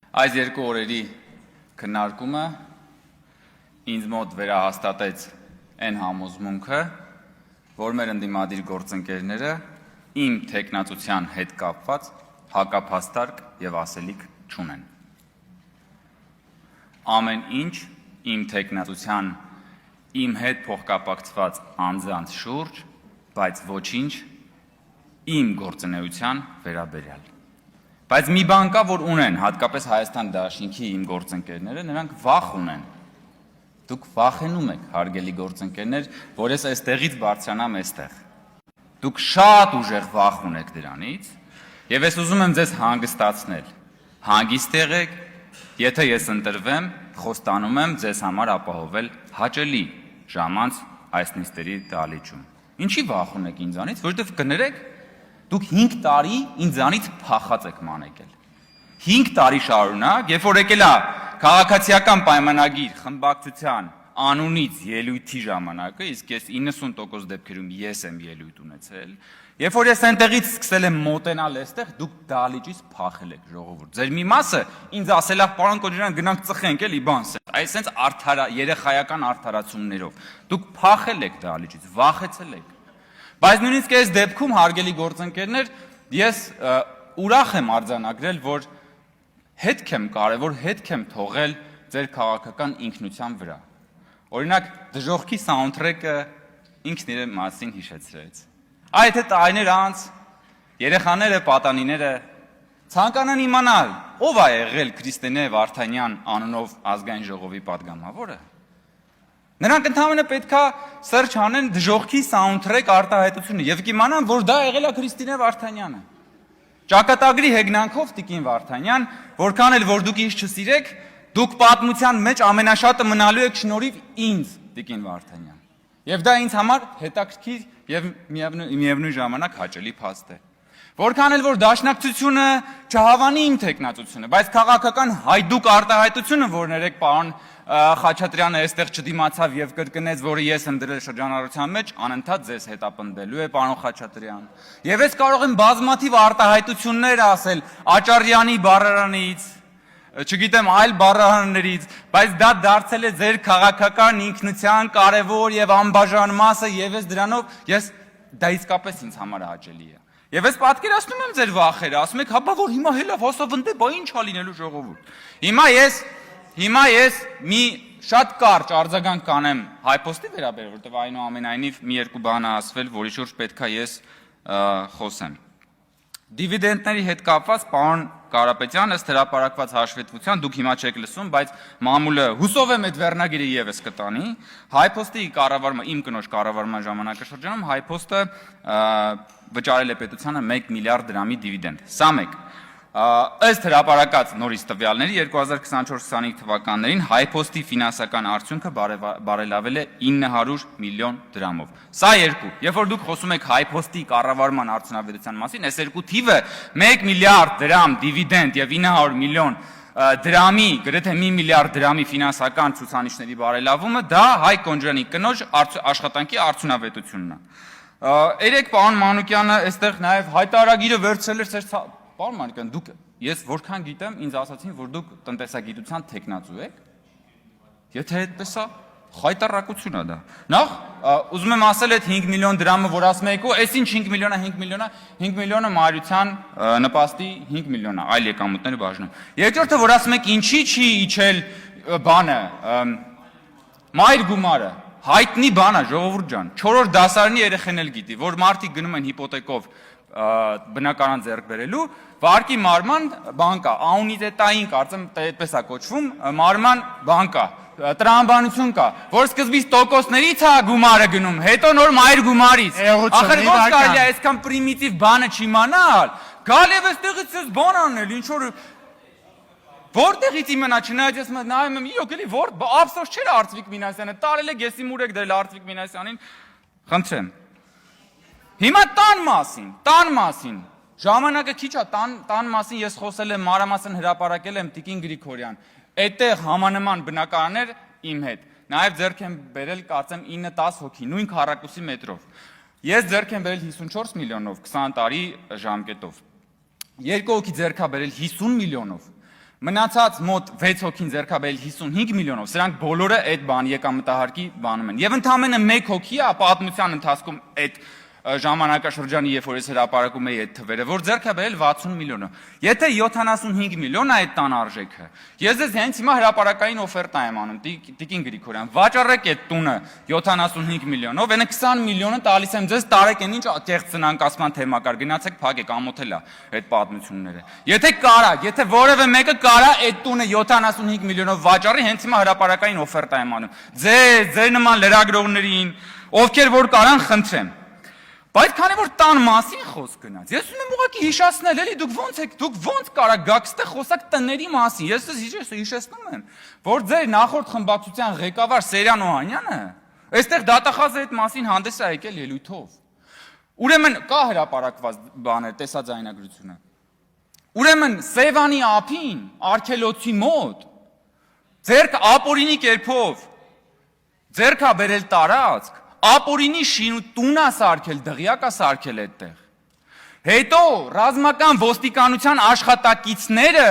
Այս երկու օրերի քննարկումը ինձ մոտ վերահաստատեց այն համոզմունքը, որ մեր ընդդիմադիր գործընկերները իմ թեկնածության հետ կապված հակափաստարկ եւ ասելիք չունեն։ Ամեն ինչ իմ թեկնածության, իմ հետ փոխկապակցված անձանց շուրջ, բայց ոչինչ իմ գործունեության վերաբերյալ։ Բայց մի բան կա, որ ունեն, հատկապես Հայաստան Դաշինքի իմ գործընկերները, նրանք վախ ունեն։ Դուք վախենում եք, հարգելի գործընկերներ, որ ես այստեղից բարձրանամ այստեղ։ Դուք շատ ուժեղ վախ ունեք դրանից, եւ ես ուզում եմ ձեզ հանգստացնել։ Հանգիստ եղեք, եթե ես ընտրվեմ, խոստանում եմ ձեզ համար ապահովել հաճելի ժամանց այս նիստերի դահլիճում։ Ինչի վախ ունեք ինձանից, որովհետեւ կներեք, դուք 5 տարի ինձանից փախած եք մանեկել։ 5 տարի շարունակ, երբ որ եկել է քաղաքացիական պայմանագիր խմբակցության անունից ելույթի ժամանակը, իսկ ես 90% դեպքերում ես եմ ելույթ ունեցել, երբ որ ես այնտեղից սկսել եմ մոտենալ այստեղ, դուք դահլիճից փախել եք, ժողովուրդ։ Ձեր մի մասը ինձ ասել է, պարոն Կոջարյան, գնանք ծխենք էլի բան, այսպես երեխայական արդարացումներով։ Դուք փախել եք դահլիճից, վախեցել եք։ Բայց նույնիսկ այս դեպքում, հարգելի գործընկերներ, ես ուրախ եմ արձանագրել, որ կարևոր հետք եմ թողել ձեր քաղաքական ինքնության վրա։ Օրինակ, դժոխքի սաունդթրեքը ինքն իր մասին հիշեցրեց։ Այդ հետ տարիներ անց երեխաները, պատանիները ցանկանան իմանալ, ով է եղել Քրիստինե Վարդանյան անունով ազգային ժողովի падգամավորը։ Նրանք ընդհանրապես պետքա սերչ անեն դժոխքի սաունդթրեք արտահայտությունը եւ կիմանան, որ դա եղել է Քրիստինե Վարդանյանը։ Ճակատագրի հեգնանքով Տիկին Վարդանյան, որքան էլ որ դուք ինձ չսիրեք, դուք պատմության մեջ ամենաշատը մնալու եք շնորհիվ ինձ, Տիկին Վարդանյան։ Եվ դա ինձ համար հետաքրքիր եւ միևնույն ժամանակ հաճելի փաստ է։ Որքան էլ որ դաշնակցությունը չհավանի իմ թեկնածությունը, բայց քաղաքական հայդուկ արտահայտությունը, որ ներեք պարոն Խաչատրյանը այստեղ չդիմացավ եւ կրկնեց, որը ես եմ դրել շրջանառության մեջ, անընդհատ ձեզ հետապնդելու է պարոն Խաչատրյան։ Եվ ես կարող եմ բազմաթիվ արտահայտություններ ասել Աճարյանի բառարանից, չգիտեմ այլ բառարաններից, բայց դա դարձել է ձեր քաղաքական ինքնության կարևոր եւ անբաժան մասը եւ ես դրանով դա իսկապես ինձ համար հաճելի է։ Եվ ես պատկերացնում եմ ձեր վախերը, ասում եք, հապա որ հիմա հելա հոսավնդե, բա ինչ ա լինելու ժողովուրդ։ Հիմա ես մի շատ կարճ արձագանք կանեմ հայփոստի վերաբերյալ, որտեղ այնուամենայնիվ մի երկու բան է ասվել, որի շուրջ պետքա ես խոսեմ։ Դիվիդենդների հետ կապված պարոն Կարապետյան, ըստ հրապարակված հաշվետվության, դուք հիմա չեք լսում, բայց մամուլը հուսով եմ այդ վերնագիրը եւս կտանի, հայփոստի կառավարման, իմ կնոջ կառավարման ժամանակաշրջանում հայփոստը վճարել է պետությանը 1 միլիարդ դրամի դիվիդենդ։ Սա մեկ։ Ըստ հրապարակած նորից տվյալների 2024-25 թվականներին հայփոստի ֆինանսական արդյունքը բարելավել է 900 միլիոն դրամով։ Սա երկու։ Երբ որ դուք խոսում եք հայփոստի կառավարման արդյունավետության մասին, այս երկու թիվը 1 միլիարդ դրամ դիվիդենդ եւ 900 միլիոն դրամի, գրեթե 1 միլիարդ դրամի ֆինանսական ցուցանիշների բարելավումը, դա Հայկ Կոջարյանի կնոջ աշխատանքի արդյունավետությունն է։ Երեք պարոն Մանուկյանը այստեղ նաեւ հայտարարագիրը վերցրել էր Պարոն Մանուկյան, դուք ես որքան գիտեմ, ինձ ասացին, որ դուք տնտեսագիտության թեկնածու եք։ Եթե այդպես է, խայտարակություն է դա։ Նախ ուզում եմ ասել այդ 5 միլիոն դրամը, որ ասում եք, այս ինչ 5 միլիոնը մայրության նպաստի 5 միլիոն է, այլ եկամուտները բաժնում։ Երկրորդը, որ ասում եք, ինչի չի իջել բանը, մայր գումարը, հայտնի բան է, ժողովուրդ ջան, 4-րդ դասարանի երեխեն էլ գիտի, որ մարդիկ գնում են հիպոթեկով բնակարան ձեռք բերելու, վարկի մարման բանկա, անունիտետային, կարծեմ այդպես է կոչվում, մարման բանկա, տրամաբանություն կա, որ սկզբից տոկոսներից է գումարը գնում, հետո նոր մայր գումարից։ Ախր ո՞նց կարելի է այսքան պրիմիտիվ բանը չիմանալ։ Գալ եւ այստեղից ես բան անել, ինչ որ որտեղից իմանա, չնայած ես նայում եմ, իրոք էլի որ ափսոս չէր Արծվիկ Մինասյանը, տարել եք եսի մուրեք դրել Արծվիկ Մինասյանին, խնդրեմ։ Հիմա տան մասին, ժամանակը քիչ է, տան մասին ես խոսել եմ, մանրամասն հրապարակել եմ Տիկին Գրիգորյան, այդտեղ համանման բնակարաններ իմ հետ, նաև ձեռք եմ բերել կարծեմ 9-10 հոգի, նույն քառակուսի մետրով, ես ձեռք եմ բերել 54 միլիոնով, 20 տարի ժամկետով, երկու հոգի ձեռք է բերել 50 միլիոնով, Մնացած մոտ 6 հոգին ձեռքաբերել 55 միլիոնով, սրանք բոլորը այդ բան եկամտահարկի բանում են։ Եվ ընդամենը 1 հոգի է պատմության ընթացքում այդ ժամանակաշրջանի, երբ որ ես հրապարակում էի այդ թվերը, որ ձեռք է բերել 60 միլիոնը։ Եթե 75 միլիոն է այդ տան արժեքը, ես ձեզ հենց հիմա հրապարակային օֆերտա եմ անում, Տիկին Գրիգորյան, վաճառեք այդ տունը 75 միլիոնով, այնը 20 միլիոնը տալիս եմ ձեզ տարեկան ինչ կեղծ ծնանկացման թեմա կար, գնացեք փակեք, ամոթել է այդ պատմությունները։ Եթե կարա, եթե որևէ մեկը կարա այդ տունը 75 միլիոնով վաճառի, հենց հիմա հրապարակային օֆերտա եմ անում։ Ձեր նման լրագրողներին, ովքեր որ կարան, խնդրեմ։ Բայց քանի որ տան մասին խոսք գնաց, ես ուզում եմ ուղղակի հիշեցնել, էլի դուք ոնց կարա գաք ստեղ խոսակ տների մասին։ Ես ձեզ հիշեցնում եմ, որ ձեր նախորդ խմբակցության ղեկավար Սերյան Օհանյանը այստեղ դատախազը այդ մասին հանդես է եկել ելույթով։ Ուրեմն կա հրապարակված բաներ, տեսաձայնագրությունը։ Ուրեմն Սևանի ափին, Արգելոցի մոտ, ձերք ապօրինի կերպով ձերքա բերել տարածք, ապօրինի տունա սարքել, դղյակա սարքել այդտեղ։ Հետո ռազմական ոստիկանության աշխատակիցները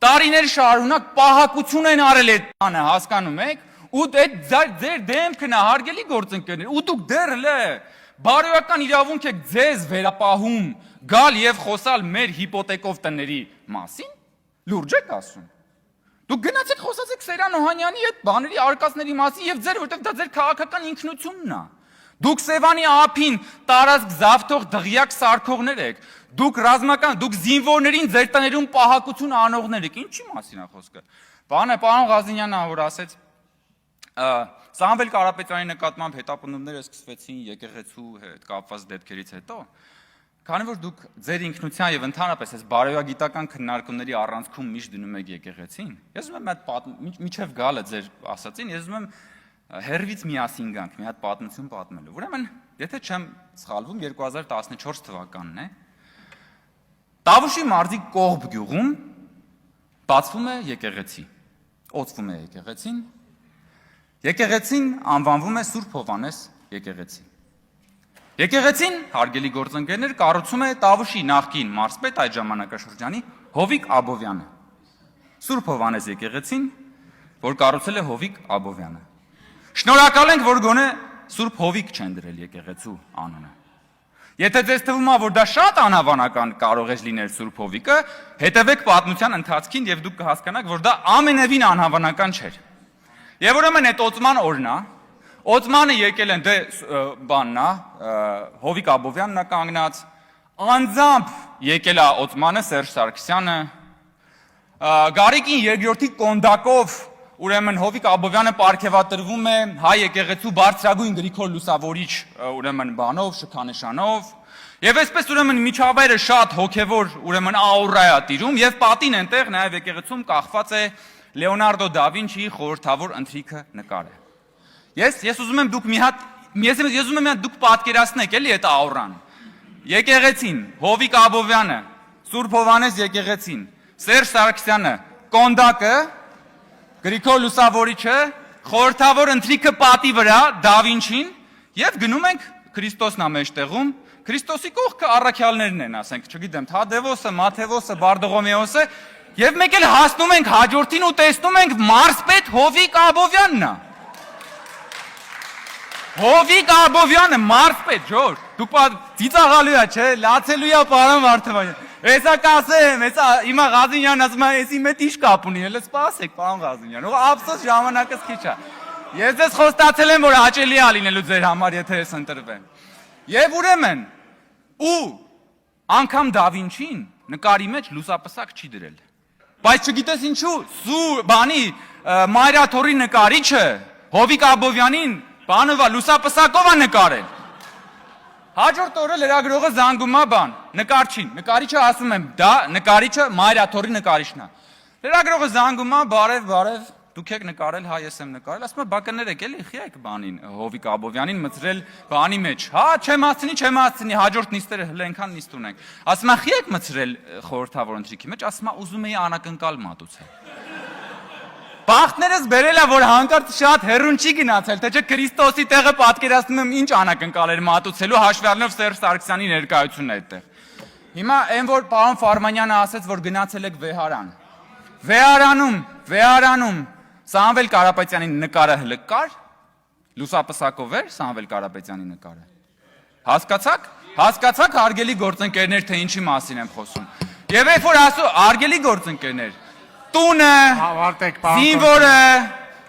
տարիներ շարունակ պահակություն են արել այդ տանը, հասկանում եք, ու այդ ձեր դեմքն է, հարգելի գործընկերներ, ու դուք դեռ բարոյական իրավունք եք ձեզ վերապահում գալ եւ խոսալ մեր հիպոթեկով տների մասին, լուրջ եք ասում։ Դուք գնացեք խոսացեք Սերյան Օհանյանի այդ բաների արկածների մասին եւ որտեվ դա ձեր քաղաքական ինքնությունն է։ Դուք Սևանի ափին տարածք զավթող դղյակ սարքողներ եք։ Դուք դուք զինվորներին ձեր տներում պահակություն անողներ եք։ Ինչի մասին է խոսքը։ Պարոն Ղազինյանը որ ասեց Սամվել Կարապետյանի նկատմամբ հետապնդումները սկսվեցին եկեղեցու հետ կապված դեպքերից հետո, քանի որ դուք ձեր ինքնության եւ ընդհանրապես այս բարոյագիտական քննարկումների առանցքում միշտ դնում եք եկեղեցին, ես ուզում եմ այդ միջև գալը ձեր ասացին, ես ուզում եմ հերվից միասին գանք մի հատ պատմություն պատմելու։ Ուրեմն, եթե չեմ սխալվում, 2014 թվականն է, Տավուշի մարզի Կողբ գյուղում բացվում է եկեղեցի, օծվում է եկեղեցին, եկեղեցին անվանվում է Սուրբ Հովհաննես եկեղեցի։ Եկեղեցին, հարգելի գործընկերներ, կառուցում է Տավուշի նախկին մարզպետ այդ ժամանակաշրջանի Հովիկ Աբովյանը։ Սուրբ Հովհաննես եկեղեցին, որ կառուցել է Հովիկ Աբովյանը։ Շնորհակալ ենք, որ գոնե Սուրբ Հովիկ չեն դրել եկեղեցու անունը։ Եթե ձեզ թվում է, որ դա շատ անհավանական կարող է լինել Սուրբ Հովիկը, հետևեք պատմության ընթացքին եւ դուք կհասկանաք, որ դա ամենևին անհավանական չէր։ Եվ ուրեմն այդ օծման օրն է, օծմանը եկել են բանն է, Հովիկ Աբովյանն է կանգնած, անձամբ եկել է օծմանը Սերժ Սարգսյանը, Գարիկին երկրորդի կոնդակով ուրեմն Հովիկ Աբովյանը պարգևատրվում է հայ եկեղեցու բարձրագույն Գրիգոր Լուսավորիչ ուրեմն բանով, շքանշանով, եւ այսպես ուրեմն միջավայրը շատ հոգեվոր ուրեմն աուրա է տիրում եւ պատին այնտեղ նաեւ եկեղեցում կախված է Լեոնարդո դա Վինչիի խորհրդավոր ընթրիքը նկարը։ Ես ուզում եմ դուք ես ուզում եմ դուք պատկերացնեք էլի այդ աուրան։ Եկեղեցին, Հովիկ Աբովյանը, Սուրբ Հովհաննես եկեղեցին, Սերժ Սարգսյանը, կոնդակը, Գրիգոր Լուսավորիչը, խորհրդավոր ընթրիքը պատի վրա, դա Վինչին, եւ գնում ենք Քրիստոսն է մեջտեղում, Քրիստոսի կողքը առաքյալներն են, ասենք, չգիտեմ, Թադևոսը, Մաթեվոսը, Բարդողոմեոսը, եւ մեկ էլ հասնում ենք հաջորդին ու տեսնում ենք մարզպետ Հովիկ Աբովյանն է։ Հովիկ Աբովյանը, մարզպետ, Ջոր, դուք ծիծաղալու է, չէ, լացելու է պարոն Վարդանյան։ Էսա կասեմ, էսա հիմա Ղազինյանն ասում է, էսի մեծ ինչ կապ ունի, հələ սպասեք, պարոն Ղազինյան, ու ափսոս ժամանակս քիչ է։ Ես ձեզ խոստացել եմ, որ հաճելի է լինելու ձեր համար, եթե ես ընտրվեմ։ Եվ ուրեմն, ու անգամ դա Վինչին նկարի մեջ լուսապսակ չի դրել։ Բայց չգիտես ինչու, Մայրաթորի նկարիչը Հովիկ Աբովյանին բանովա լուսապսակով է նկարել։ Հաջորդ օրը լրագրողը զանգում է նկարչին, նկարիչը ասում եմ, դա նկարիչը Մայրաթորի նկարիչն է։ Լրագրողը զանգում է, բարև, դուք եք նկարել, հա ես եմ նկարել, ասում է բա կներեք էլի, խի եք բանին Հովիկ Աբովյանին մցրել բանի մեջ։ Հա, չեմ հասցնի, հաջորդ նիստերը հլենքան նիստ ունենք։ Ասում է խի եք մցրել խորհրդավոր ընթրիքի մեջ, ասում է ուզում էի անակնկալ մատուցել։ Բախտներս բերել է, որ հանկարծ շատ հեռուն չի գնացել, թե չէ Քրիստոսի տեղը պատկերացնում եմ ինչ անակնկալ էր մատուցելու հաշվի առնելով Սերժ Սարգսյանի ներկայությունն այդտեղ։ Հիմա այն որ պարոն Ֆարմանյանը ասեց, որ գնացել եք Վեհարան։ Վեարանում Սամվել Կարապետյանի նկարը հլը կար, լուսապսակով էր Սամվել Կարապետյանի նկարը։ Հասկացաք հարգելի գործընկերներ, թե ինչի մասին եմ խոսում։ Եվ երբ որ ասում հարգելի գործընկերներ, տունը, զինվորը,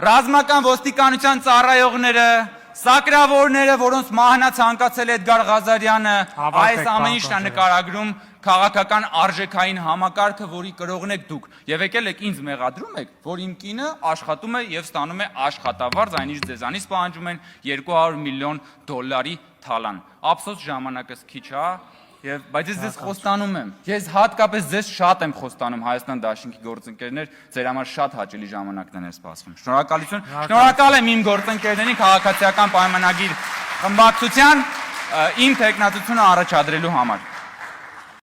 ռազմական ոստիկանության ծառայողները, սակրավորները, որոնց մահնա ցանկացել է Էդգար Ղազարյանը, այս ամեն ինչն է նկարագրում քաղաքական արժեքային համակարգը, որի կրողն եք դուք։ Եվ եկել եք ինձ մեղադրում եք, որ իմ կինը աշխատում է եւ ստանում է աշխատավարձ, այնինչ ձեզանից պահանջում են $200 միլիոն թալան։ Ափսոս ժամանակս քիչ է, բայց ես ձեզ խոստանում եմ, ես հատկապես ձեզ շատ եմ խոստանում Հայաստան Դաշինքի գործընկերներ, ձեր համար շատ հաճելի ժամանակներ են սպասվում։ Շնորհակալություն։ Շնորհակալ եմ իմ գործընկերներին քաղաքացիական պայմանագիր խմբակցության իմ տեխնատությունը առաջադրելու համար։